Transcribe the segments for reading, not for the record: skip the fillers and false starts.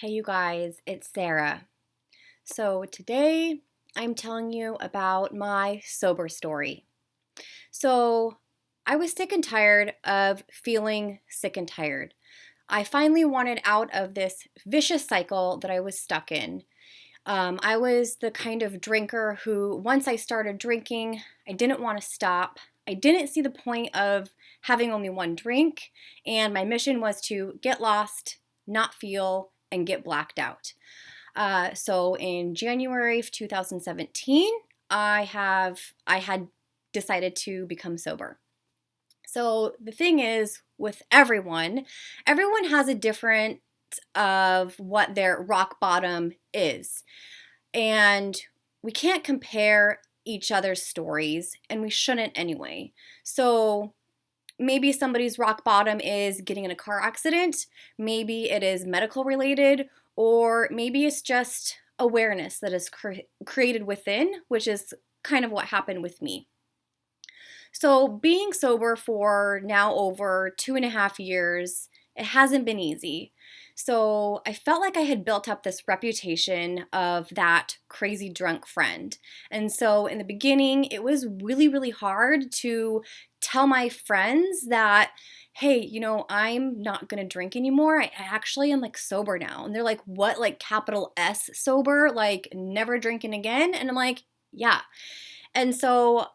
Hey you guys, it's Sarah. So today I'm telling you about my sober story. So I was sick and tired of feeling sick and tired. I finally wanted out of this vicious cycle that I was stuck in. I was the kind of drinker who, once I started drinking, I didn't want to stop. I didn't see the point of having only one drink, and my mission was to get lost, not feel, and get blacked out. So in January of 2017, I had decided to become sober. So the thing is, with everyone has a different of what their rock bottom is. And we can't compare each other's stories, and we shouldn't anyway. So maybe somebody's rock bottom is getting in a car accident, maybe it is medical related, or maybe it's just awareness that is created within, which is kind of what happened with me. So, being sober for now over 2.5 years, it hasn't been easy. So, I felt like I had built up this reputation of that crazy drunk friend. And so, in the beginning, it was really, really hard to tell my friends that, hey, I'm not gonna drink anymore. I actually am like sober now. And they're like, what, like capital S sober? Like never drinking again? And I'm like, yeah. And so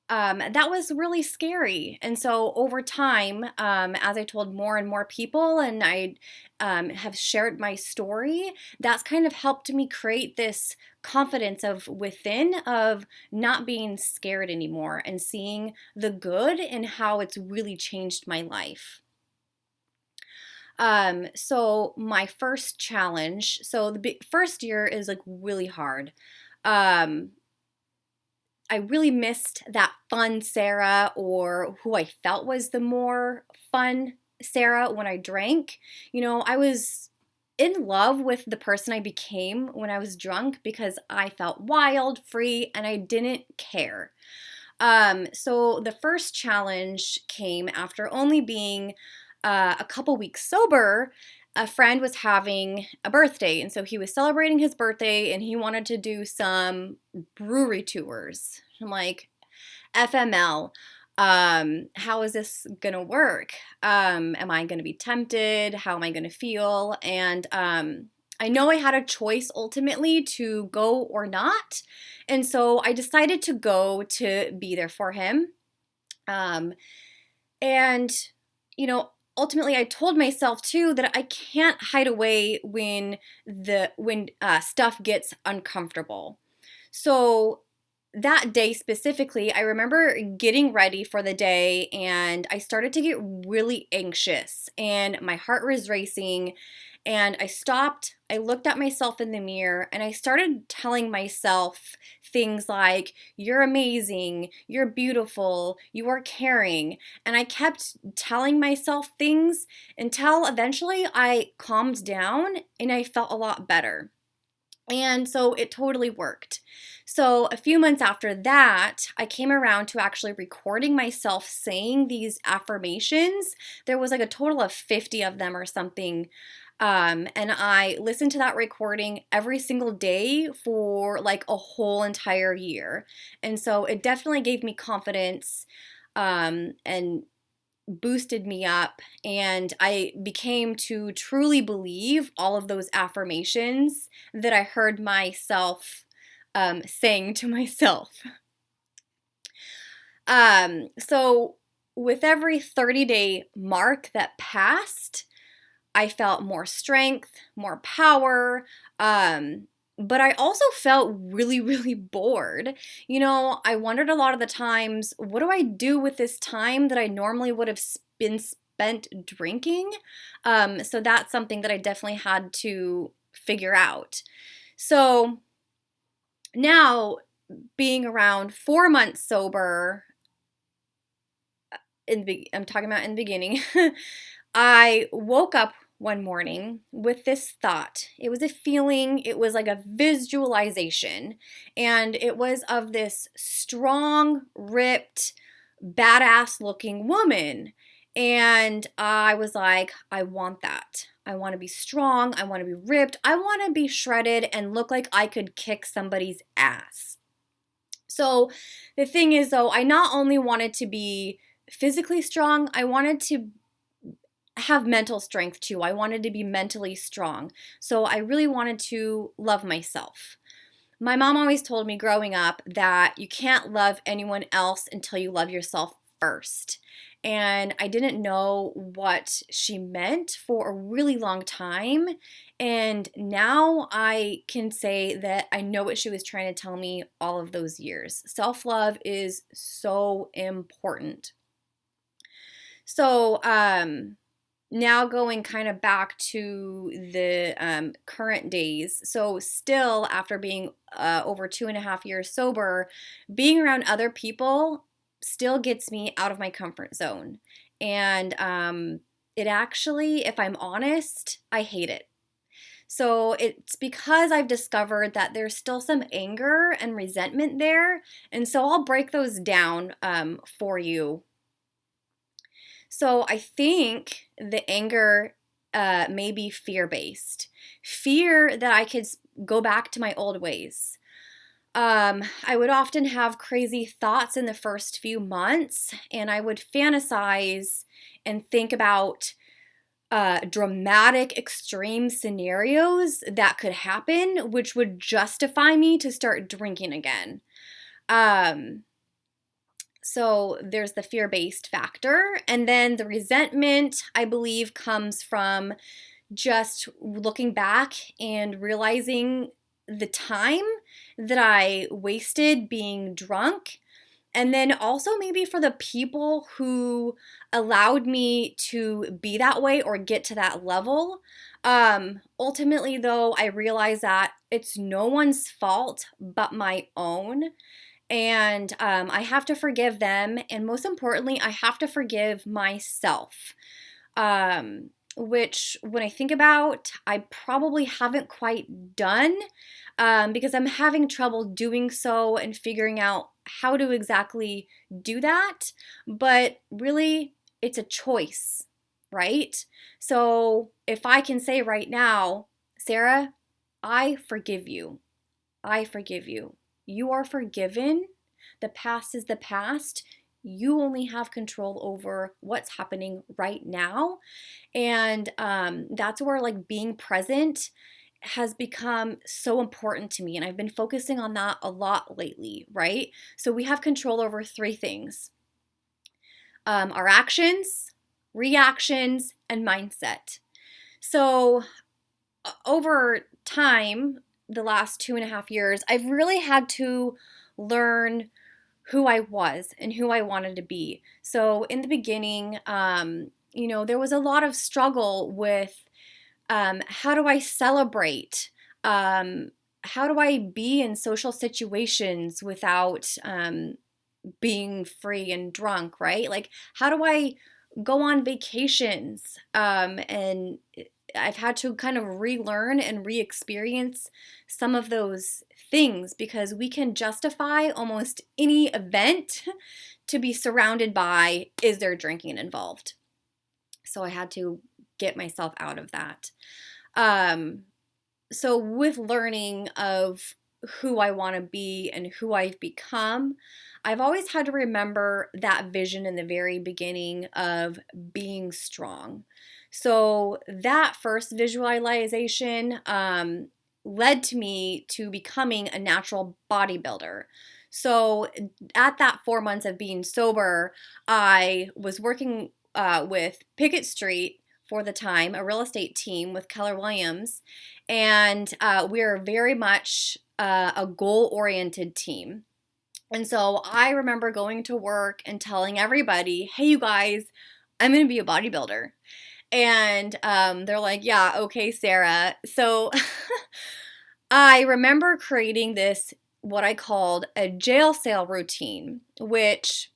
that was really scary. And so over time, as I told more and more people and I have shared my story, that's kind of helped me create this confidence of within of not being scared anymore and seeing the good and how it's really changed my life. So my first challenge, so the first year is like really hard. Um, I really missed that fun Sarah or who I felt was the more fun Sarah when I drank. I was in love with the person I became when I was drunk because I felt wild, free, and I didn't care. So the first challenge came after only being a couple weeks sober. A friend was having a birthday, and so he was celebrating his birthday and he wanted to do some brewery tours. I'm like, FML, how is this gonna work? Am I gonna be tempted? How am I gonna feel? And I know I had a choice ultimately to go or not. And so I decided to go to be there for him. Um, and, ultimately I told myself too that I can't hide away when stuff gets uncomfortable. So that day specifically, I remember getting ready for the day and I started to get really anxious and my heart was racing. And I stopped, I looked at myself in the mirror, and I started telling myself things like, you're amazing, you're beautiful, you are caring. And I kept telling myself things until eventually I calmed down and I felt a lot better. And so it totally worked. So a few months after that, I came around to actually recording myself saying these affirmations. There was like a total of 50 of them or something. And I listened to that recording every single day for like a whole entire year. And so it definitely gave me confidence and boosted me up, and I became to truly believe all of those affirmations that I heard myself saying to myself. So with every 30-day mark that passed, I felt more strength, more power, but I also felt really, really bored. I wondered a lot of the times, what do I do with this time that I normally would have been spent drinking? So that's something that I definitely had to figure out. So now, being around 4 months sober, I'm talking about in the beginning, I woke up one morning with this thought. It was a feeling, it was like a visualization, and it was of this strong, ripped, badass looking woman. And I was like, I want that. I want to be strong. I want to be ripped. I want to be shredded and look like I could kick somebody's ass. So the thing is, though, I not only wanted to be physically strong, I wanted to have mental strength too. I wanted to be mentally strong. So I really wanted to love myself. My mom always told me growing up that you can't love anyone else until you love yourself first. And I didn't know what she meant for a really long time. And now I can say that I know what she was trying to tell me all of those years. Self love is so important. So, now going kind of back to the current days. So, still after being over 2.5 years sober, being around other people still gets me out of my comfort zone. And it actually, if I'm honest, I hate it. So it's because I've discovered that there's still some anger and resentment there. And so I'll break those down for you. So I think the anger may be fear-based. Fear that I could go back to my old ways. I would often have crazy thoughts in the first few months, and I would fantasize and think about dramatic, extreme scenarios that could happen, which would justify me to start drinking again. So there's the fear-based factor. And then the resentment, I believe, comes from just looking back and realizing the time that I wasted being drunk. And then also maybe for the people who allowed me to be that way or get to that level. Ultimately, though, I realize that it's no one's fault but my own. And I have to forgive them. And most importantly, I have to forgive myself. Which, when I think about, I probably haven't quite done because I'm having trouble doing so and figuring out how to exactly do that. But really, it's a choice, right? So if I can say right now, Sarah, I forgive you. I forgive you. You are forgiven. The past is the past. You only have control over what's happening right now. And that's where like being present has become so important to me. And I've been focusing on that a lot lately, right? So we have control over three things: our actions, reactions, and mindset. So over time, the last 2.5 years, I've really had to learn who I was and who I wanted to be. So in the beginning, there was a lot of struggle with how do I celebrate? How do I be in social situations without being free and drunk, right? Like, how do I go on vacations? And I've had to kind of relearn and re-experience some of those things because we can justify almost any event to be surrounded by, is there drinking involved? So I had to get myself out of that. So with learning of who I want to be and who I've become, I've always had to remember that vision in the very beginning of being strong. So that first visualization led to me to becoming a natural bodybuilder. So at that 4 months of being sober, I was working with Pickett Street for the time, a real estate team with Keller Williams, and we're very much a goal-oriented team. And so I remember going to work and telling everybody, hey, you guys, I'm going to be a bodybuilder. And they're like, yeah, okay, Sarah. So I remember creating this, what I called a jail cell routine, which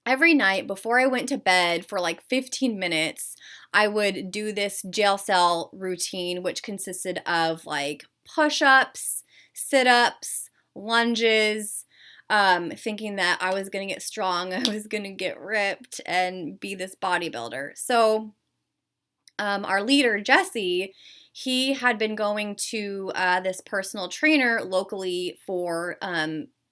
every night before I went to bed for like 15 minutes, I would do this jail cell routine, which consisted of like push-ups, sit-ups, lunges, thinking that I was going to get strong, I was going to get ripped and be this bodybuilder. So our leader, Jesse, he had been going to this personal trainer locally for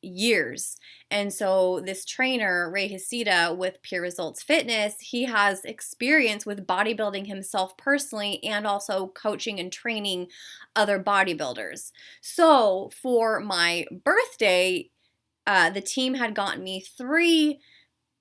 years. And so this trainer, Ray Hasida with Pure Results Fitness, he has experience with bodybuilding himself personally and also coaching and training other bodybuilders. So for my birthday, the team had gotten me 3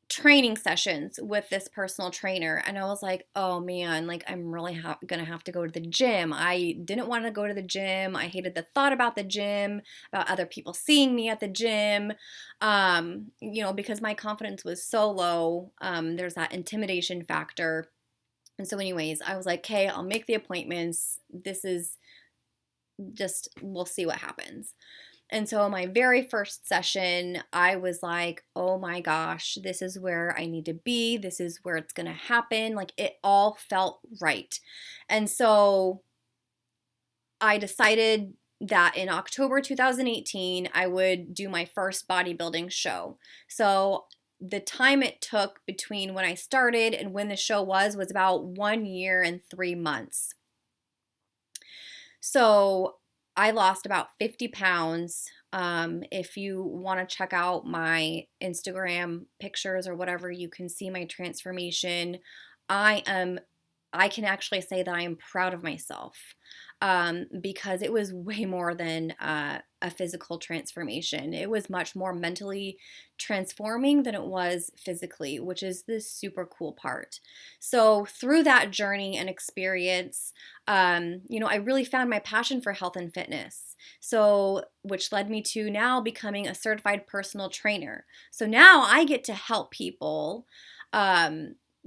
training sessions with this personal trainer, and I was like, oh man, like I'm really gonna have to go to the gym. I didn't want to go to the gym. I hated the thought about the gym, about other people seeing me at the gym, because my confidence was so low. There's that intimidation factor. And so anyways, I was like, okay, I'll make the appointments. This is just, we'll see what happens. And so my very first session, I was like, oh my gosh, this is where I need to be. This is where it's going to happen. Like it all felt right. And so I decided that in October 2018, I would do my first bodybuilding show. So the time it took between when I started and when the show was about 1 year and 3 months. So I lost about 50 pounds. If you want to check out my Instagram pictures or whatever, you can see my transformation. I can actually say that I am proud of myself because it was way more than a physical transformation. It was much more mentally transforming than it was physically, which is the super cool part. So through that journey and experience, I really found my passion for health and fitness. So, which led me to now becoming a certified personal trainer. So now I get to help people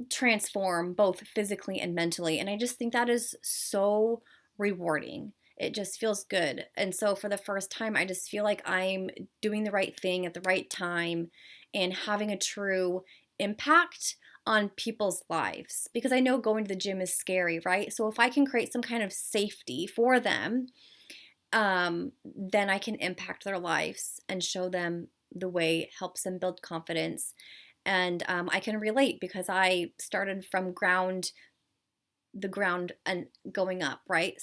transform both physically and mentally. And I just think that is so rewarding. It just feels good. And so for the first time, I just feel like I'm doing the right thing at the right time and having a true impact on people's lives, because I know going to the gym is scary, right? So if I can create some kind of safety for them, then I can impact their lives and show them the way it helps them build confidence. And I can relate because I started from the ground and going up, right?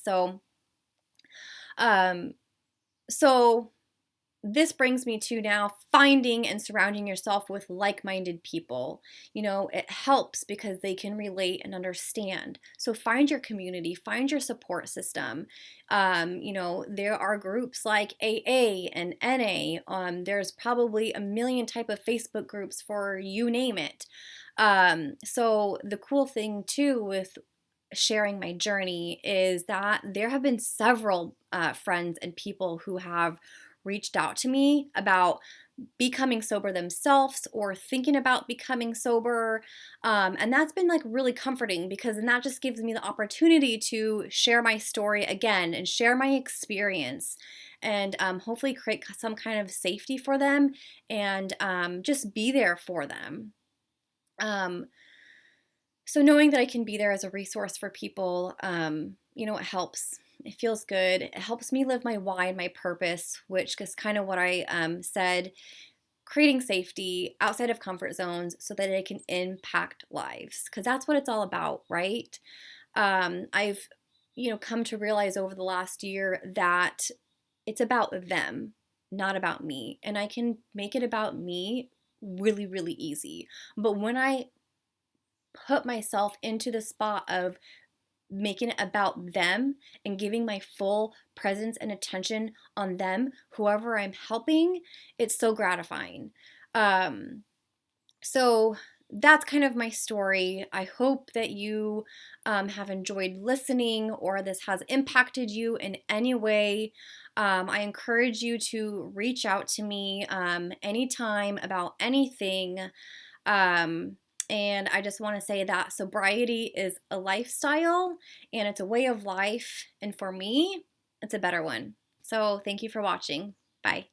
Um, so this brings me to now finding and surrounding yourself with like-minded people. It helps because they can relate and understand. So find your community, find your support system. There are groups like AA and NA. There's probably a million type of Facebook groups for you name it. So the cool thing too with sharing my journey is that there have been several friends and people who have reached out to me about becoming sober themselves or thinking about becoming sober. And that's been like really comforting because then that just gives me the opportunity to share my story again and share my experience and hopefully create some kind of safety for them and just be there for them. So knowing that I can be there as a resource for people, it helps. It feels good. It helps me live my why and my purpose, which is kind of what I said, creating safety outside of comfort zones so that it can impact lives, because that's what it's all about, right? I've, come to realize over the last year that it's about them, not about me. And I can make it about me really, really easy. But when I put myself into the spot of making it about them and giving my full presence and attention on them, whoever I'm helping, it's so gratifying. So that's kind of my story. I hope that you have enjoyed listening or this has impacted you in any way. I encourage you to reach out to me anytime about anything. And I just want to say that sobriety is a lifestyle and it's a way of life. And for me, it's a better one. So thank you for watching. Bye.